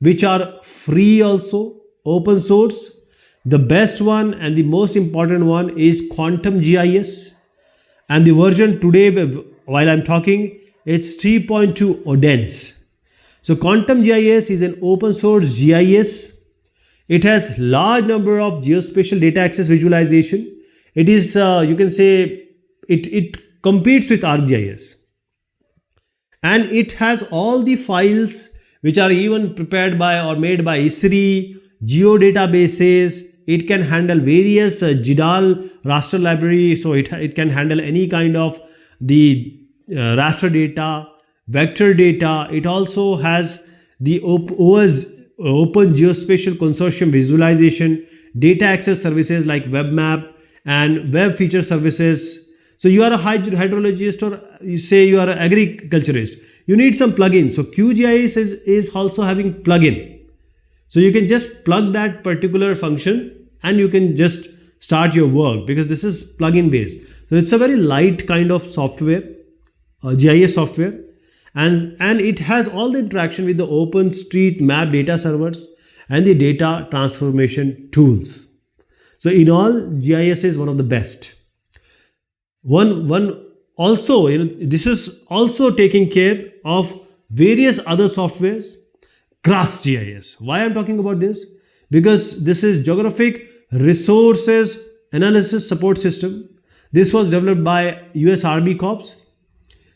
which are free also, open source. The best one and the most important one is Quantum GIS. And the version today, while I'm talking, it's 3.2 ODENS. So Quantum GIS is an open source GIS. It has large number of geospatial data access visualization. It is, you can say, it competes with ArcGIS. And it has all the files which are even prepared by or made by ISRI, geodatabases. It can handle various GIDAL raster library. So it can handle any kind of the raster data, vector data. It also has the OS, Open Geospatial Consortium visualization, data access services like WebMap and web feature services. So you are a hydrologist, or you say you are an agriculturist, you need some plugin. So QGIS is also having plugin. So you can just plug that particular function and you can just start your work, because this is plugin based. So it's a very light kind of software, GIS software, and it has all the interaction with the OpenStreetMap data servers and the data transformation tools. So in all, GIS is one of the best. One also, this is also taking care of various other softwares. GrassGIS. Why I'm talking about this? Because this is Geographic Resources Analysis Support System. This was developed by US Army Corps.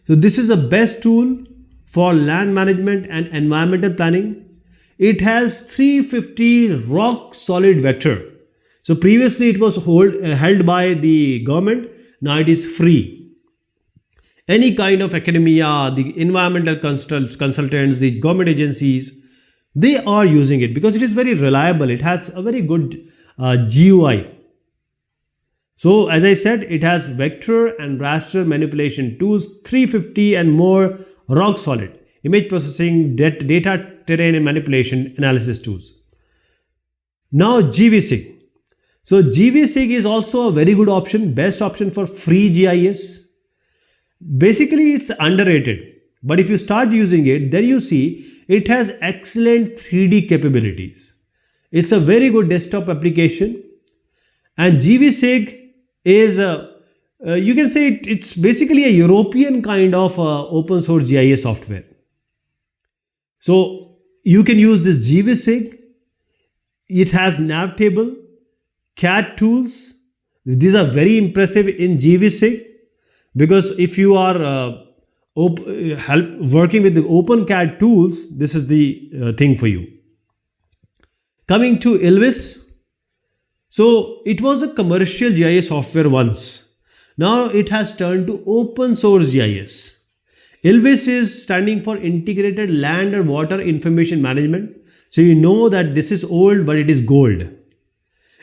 So this is the best tool for land management and environmental planning. It has 350 rock solid vector. So previously it was held by the government. Now it is free. Any kind of academia, the environmental consultants, the government agencies, they are using it because it is very reliable. It has a very good GUI. So as I said, it has vector and raster manipulation tools, 350 and more rock solid image processing, data terrain and manipulation analysis tools. Now GVSig. So GVSig is also a very good option, best option for free GIS. Basically it's underrated, but if you start using it, then you see it has excellent 3D capabilities. It's a very good desktop application, and GVSig is you can say it's basically a European kind of open source GIS software. So you can use this GVSig. It has nav table, CAD tools. These are very impressive in GVSig, because if you are working with the OpenCAD tools, this is the thing for you. Coming to Ilvis. So it was a commercial GIS software once. Now it has turned to open source GIS. Ilvis is standing for Integrated Land and Water Information Management. So you know that this is old, but it is gold.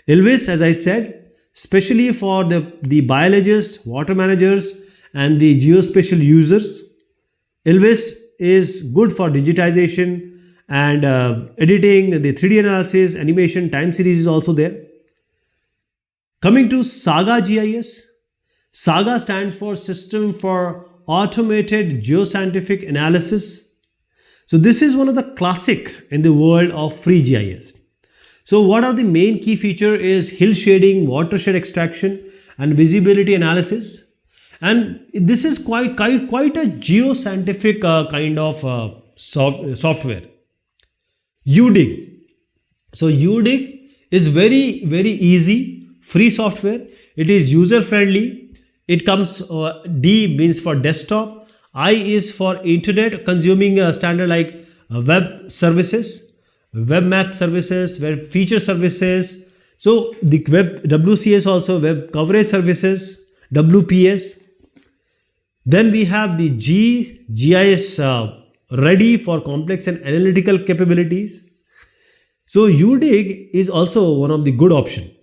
Ilvis, as I said, especially for the biologists, water managers, and the geospatial users. Ilvis is good for digitization and editing, the 3D analysis, animation, time series is also there. Coming to Saga GIS. Saga stands for System for Automated Geoscientific Analysis. So this is one of the classic in the world of free GIS. So what are the main key feature is hill shading, watershed extraction, and visibility analysis. And this is quite a geoscientific kind of software. UDIG. So UDIG is very easy, free software. It is user friendly. It comes, D means for desktop, I is for internet, consuming a standard like web services, web map services, web feature services. So the web WCS also, web coverage services, WPS. Then we have the GIS ready for complex and analytical capabilities. So UDIG is also one of the good option.